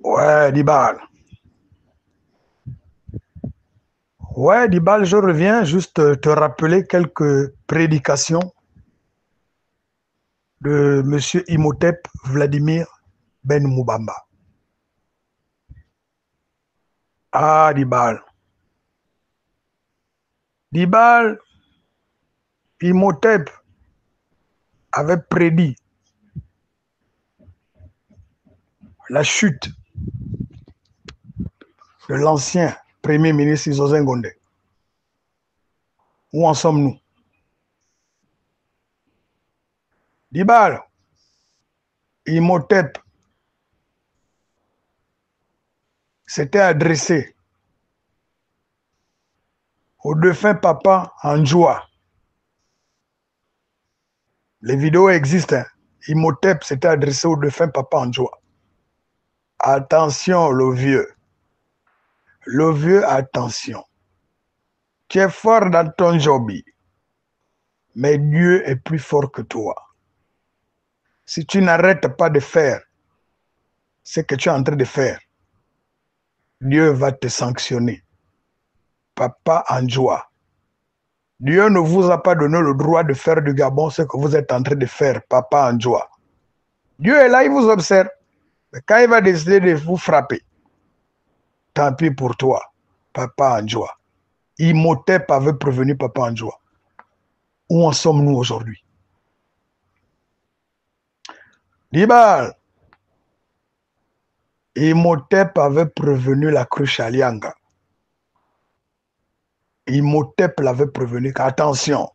Ouais, Dibal. Ouais, Dibal, je reviens juste te rappeler quelques prédications de M. Imhotep Vladimir Ben Moubamba. Ah, Dibal. Dibal, Imhotep avait prédit la chute de l'ancien premier ministre Isozen Gondé. Où en sommes-nous? Dibal, Imhotep s'était adressé au défunt papa Anjoua. Les vidéos existent. Hein. Imhotep s'était adressé au défunt papa Anjoua. Attention, le vieux. Le vieux, attention. Tu es fort dans ton job, mais Dieu est plus fort que toi. Si tu n'arrêtes pas de faire ce que tu es en train de faire, Dieu va te sanctionner. Papa Anjoua, Dieu ne vous a pas donné le droit de faire du Gabon ce que vous êtes en train de faire, Papa Anjoua. Dieu est là, il vous observe. Mais quand il va décider de vous frapper, tant pis pour toi, Papa Anjoua. Imhotep avait prévenu Papa Anjoua. Où en sommes-nous aujourd'hui? Dibal, Imhotep avait prévenu la cruche Alianga. Imhotep l'avait prévenu qu'attention,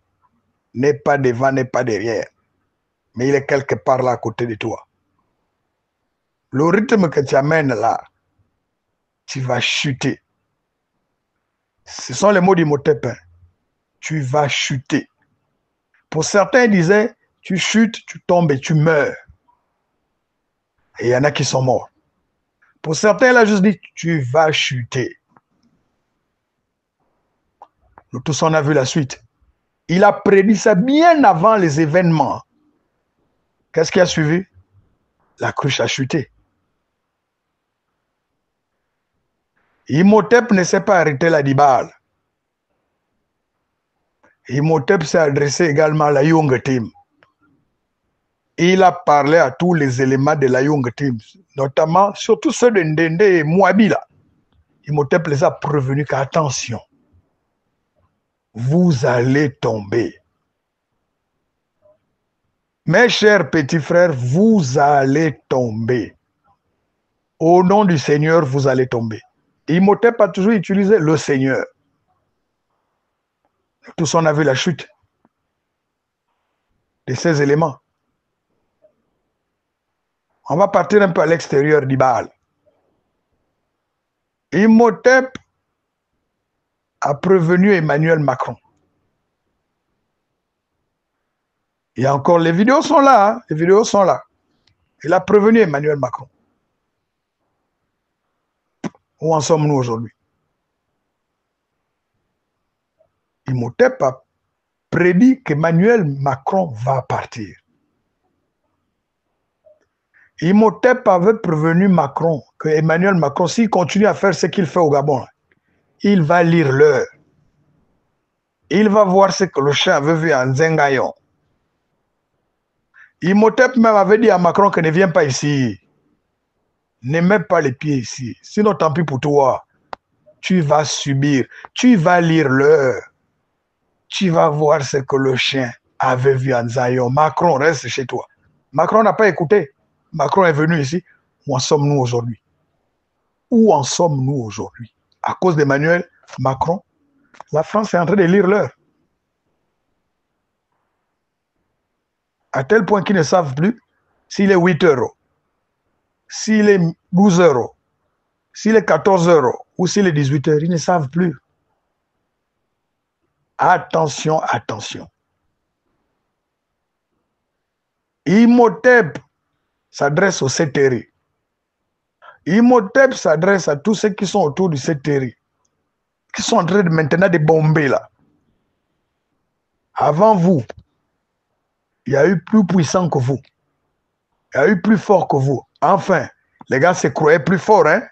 n'est pas devant, n'est pas derrière, mais il est quelque part là à côté de toi. Le rythme que tu amènes là, tu vas chuter. Ce sont les mots d'Imhotep. Hein. Tu vas chuter. Pour certains, ils disaient, tu chutes, tu tombes et tu meurs. Et il y en a qui sont morts. Pour certains, il a juste dit, tu vas chuter. Nous tous, on a vu la suite. Il a prédit ça bien avant les événements. Qu'est-ce qui a suivi? La cruche a chuté. Imhotep ne s'est pas arrêté là d'Ibal. Imhotep s'est adressé également à la Young Team. Il a parlé à tous les éléments de la Young Team, notamment, surtout ceux de Ndende et Mouabi là. Imhotep les a prévenus qu'attention, vous allez tomber. Mes chers petits frères, vous allez tomber. Au nom du Seigneur, vous allez tomber. Imhotep a toujours utilisé le Seigneur. Tous on a vu la chute de ces éléments. On va partir un peu à l'extérieur d'Ibal. Imhotep a prévenu Emmanuel Macron. Et encore, les vidéos sont là. Hein? Les vidéos sont là. Il a prévenu Emmanuel Macron. Où en sommes-nous aujourd'hui? Imhotep a prédit qu'Emmanuel Macron va partir. Imhotep avait prévenu Macron que Emmanuel Macron, s'il continue à faire ce qu'il fait au Gabon, il va lire l'heure. Il va voir ce que le chien avait vu en Zengayon. Imhotep même avait dit à Macron que ne viens pas ici. Ne mets pas les pieds ici. Sinon, tant pis pour toi. Tu vas subir. Tu vas lire l'heure. Tu vas voir ce que le chien avait vu en Zion. Macron, reste chez toi. Macron n'a pas écouté. Macron est venu ici. Où en sommes-nous aujourd'hui? Où en sommes-nous aujourd'hui? À cause d'Emmanuel Macron, la France est en train de lire l'heure. À tel point qu'ils ne savent plus s'il est 8 euros, s'il est 12 euros, s'il est 14 euros ou s'il est 18 heures. Ils ne savent plus. Attention, attention. Imhotep s'adresse au Sétéri. Imhotep s'adresse à tous ceux qui sont autour du Sétéri, qui sont en train de maintenant de bomber là. Avant vous, il y a eu plus puissant que vous. Il y a eu plus fort que vous. Enfin, Les gars se croyaient plus forts, hein.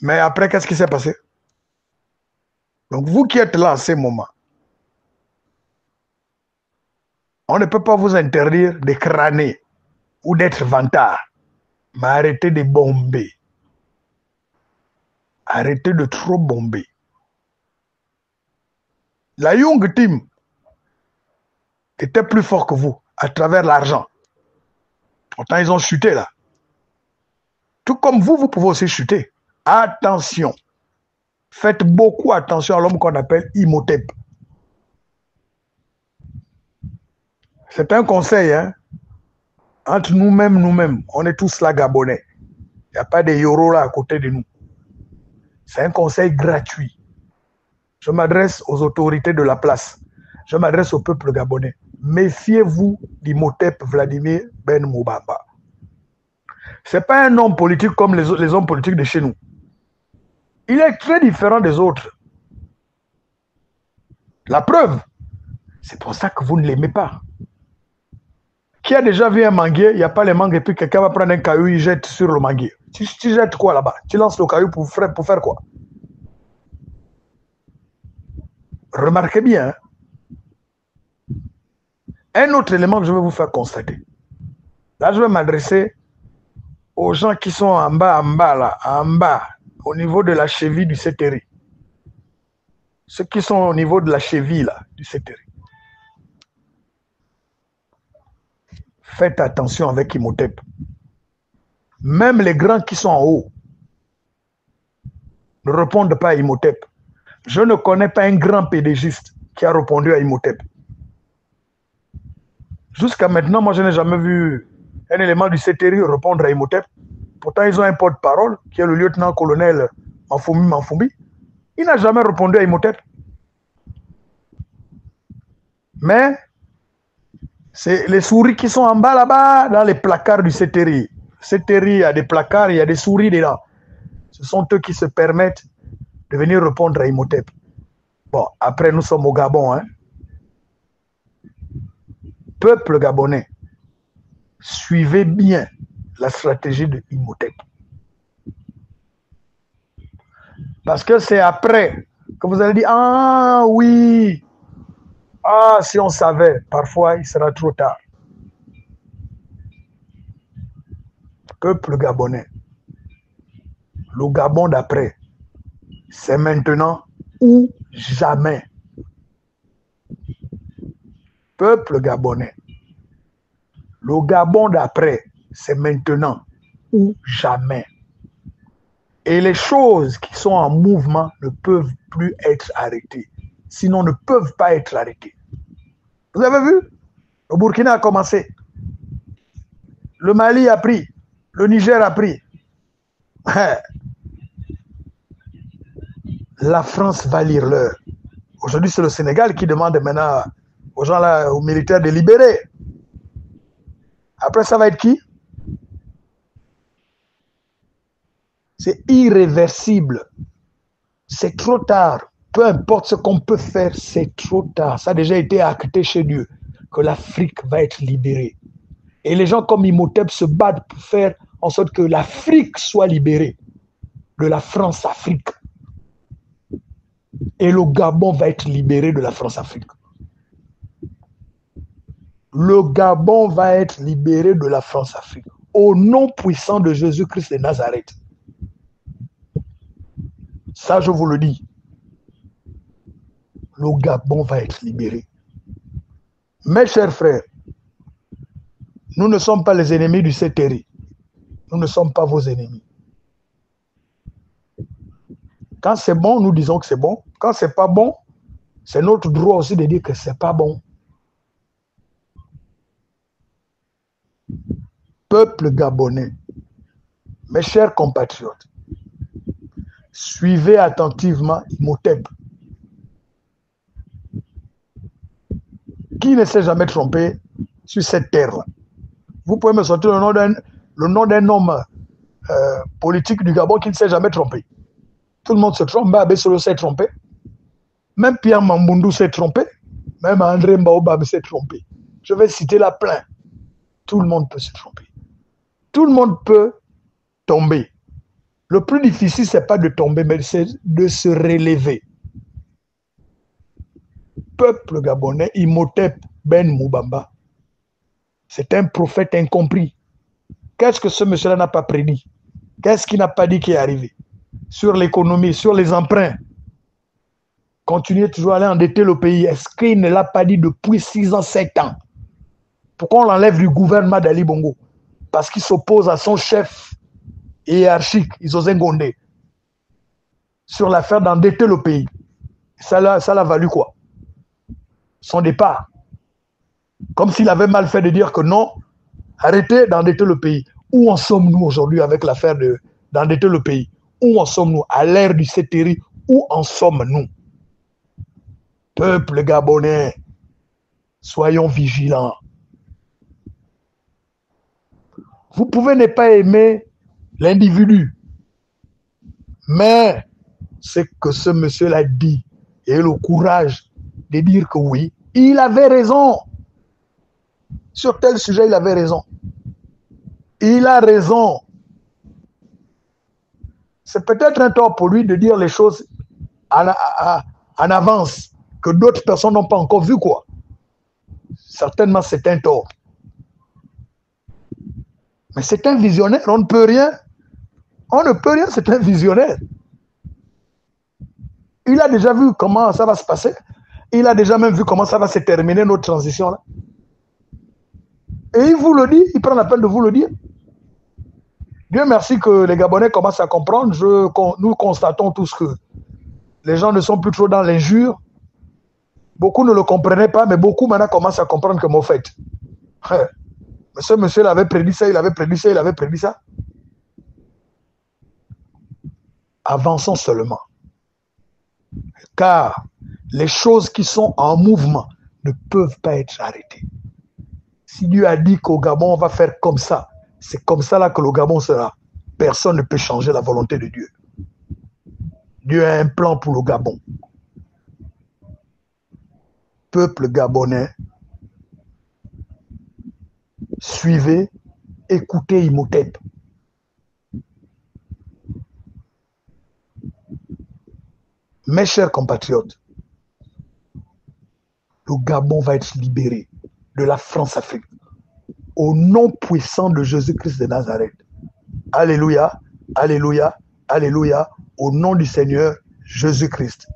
Mais après, qu'est-ce qui s'est passé? Donc, vous qui êtes là en ce moment, on ne peut pas vous interdire de crâner ou d'être vantard. Mais arrêtez de bomber. Arrêtez de trop bomber. La Young Team était plus fort que vous à travers l'argent. Pourtant, ils ont chuté là. Tout comme vous, vous pouvez aussi chuter. Attention. Faites beaucoup attention à l'homme qu'on appelle Imhotep. C'est un conseil, hein. Entre nous-mêmes, on est tous là Gabonais. Il n'y a pas de Yoro là à côté de nous. C'est un conseil gratuit. Je m'adresse aux autorités de la place. Je m'adresse au peuple gabonais. Méfiez-vous d'Imhotep Vladimir Ben Moubamba. Ce n'est pas un homme politique comme les hommes politiques de chez nous. Il est très différent des autres. La preuve, c'est pour ça que vous ne l'aimez pas. Qui a déjà vu un manguier, il n'y a pas les mangues et puis quelqu'un va prendre un caillou, il jette sur le manguier. Tu jettes quoi là-bas? Tu lances le caillou pour faire quoi? Remarquez bien. Hein? Un autre élément que je vais vous faire constater. Là, je vais m'adresser aux gens qui sont en bas, au niveau de la cheville du Sétéri. Ceux qui sont au niveau de la cheville là, du Sétéri. Faites attention avec Imhotep. Même les grands qui sont en haut ne répondent pas à Imhotep. Je ne connais pas un grand pédégiste qui a répondu à Imhotep. Jusqu'à maintenant, moi, je n'ai jamais vu un élément du Sétéri répondre à Imhotep. Pourtant, ils ont un porte-parole qui est le lieutenant-colonel Manfoumi. Il n'a jamais répondu à Imhotep. Mais c'est les souris qui sont en bas là-bas, dans les placards du Sétéri. Sétéri, il y a des placards, il y a des souris dedans. Ce sont eux qui se permettent de venir répondre à Imhotep. Bon, après, nous sommes au Gabon. Hein. Peuple gabonais, suivez bien la stratégie de Imhotep. Parce que c'est après que vous allez dire, ah oui, ah si on savait, parfois il sera trop tard. Peuple gabonais, le Gabon d'après, c'est maintenant ou jamais. Peuple gabonais, le Gabon d'après, c'est maintenant ou jamais. Et les choses qui sont en mouvement ne peuvent plus être arrêtées. Sinon, ne peuvent pas être arrêtées. Vous avez vu? Le Burkina a commencé. Le Mali a pris. Le Niger a pris. La France va lire l'heure. Aujourd'hui, c'est le Sénégal qui demande maintenant aux gens là, aux militaires de libérer. Après, ça va être qui? C'est irréversible. C'est trop tard. Peu importe ce qu'on peut faire, c'est trop tard. Ça a déjà été acté chez Dieu que l'Afrique va être libérée. Et les gens comme Imhotep se battent pour faire en sorte que l'Afrique soit libérée de la France-Afrique. Et le Gabon va être libéré de la France-Afrique. Le Gabon va être libéré de la France-Afrique. Au nom puissant de Jésus-Christ de Nazareth. Ça, je vous le dis. Le Gabon va être libéré. Mes chers frères, nous ne sommes pas les ennemis du Sétéri. Nous ne sommes pas vos ennemis. Quand c'est bon, nous disons que c'est bon. Quand c'est pas bon, c'est notre droit aussi de dire que c'est pas bon. Peuple gabonais, mes chers compatriotes, suivez attentivement Imhotep, qui ne s'est jamais trompé sur cette terre-là. Vous pouvez me sortir le nom d'un homme politique du Gabon qui ne s'est jamais trompé. Tout le monde se trompe. Babé Solo s'est trompé. Même Pierre Mamboundou s'est trompé. Même André Mbaobam s'est trompé. Je vais citer là plein. Tout le monde peut se tromper. Tout le monde peut tomber. Le plus difficile, ce n'est pas de tomber, mais c'est de se relever. Peuple gabonais, Imhotep Ben Moubamba, c'est un prophète incompris. Qu'est-ce que ce monsieur-là n'a pas prédit? Qu'est-ce qu'il n'a pas dit qui est arrivé? Sur l'économie, sur les emprunts. Continuez toujours à aller endetter le pays. Est-ce qu'il ne l'a pas dit depuis 6 ans, 7 ans? Pourquoi on l'enlève du gouvernement d'Ali Bongo? Parce qu'il s'oppose à son chef hiérarchique, Issoze Ngondé, sur l'affaire d'endetter le pays. Ça l'a valu quoi? Son départ. Comme s'il avait mal fait de dire que non, arrêtez d'endetter le pays. Où en sommes-nous aujourd'hui avec l'affaire d'endetter le pays? Où en sommes-nous? À l'ère du Céteri, où en sommes-nous? Peuple gabonais, soyons vigilants. Vous pouvez ne pas aimer l'individu, mais ce que ce monsieur l'a dit, et le courage de dire que oui, il avait raison. Sur tel sujet, il avait raison. Il a raison. C'est peut-être un tort pour lui de dire les choses en avance, que d'autres personnes n'ont pas encore vu, quoi. Certainement, c'est un tort. Mais c'est un visionnaire, on ne peut rien. On ne peut rien, c'est un visionnaire. Il a déjà vu comment ça va se passer. Il a déjà même vu comment ça va se terminer, notre transition là. Et il vous le dit, il prend la peine de vous le dire. Dieu merci que les Gabonais commencent à comprendre. Nous constatons tous que les gens ne sont plus trop dans l'injure. Beaucoup ne le comprenaient pas, mais beaucoup maintenant commencent à comprendre que mon fait. Ce monsieur l'avait prédit ça, il avait prédit ça, il avait prédit ça. Avançons seulement. Car les choses qui sont en mouvement ne peuvent pas être arrêtées. Si Dieu a dit qu'au Gabon, on va faire comme ça, c'est comme ça là que le Gabon sera. Personne ne peut changer la volonté de Dieu. Dieu a un plan pour le Gabon. Peuple gabonais, suivez, écoutez Imhotep. Mes chers compatriotes, le Gabon va être libéré de la France-Afrique au nom puissant de Jésus-Christ de Nazareth. Alléluia, alléluia, alléluia, au nom du Seigneur Jésus-Christ.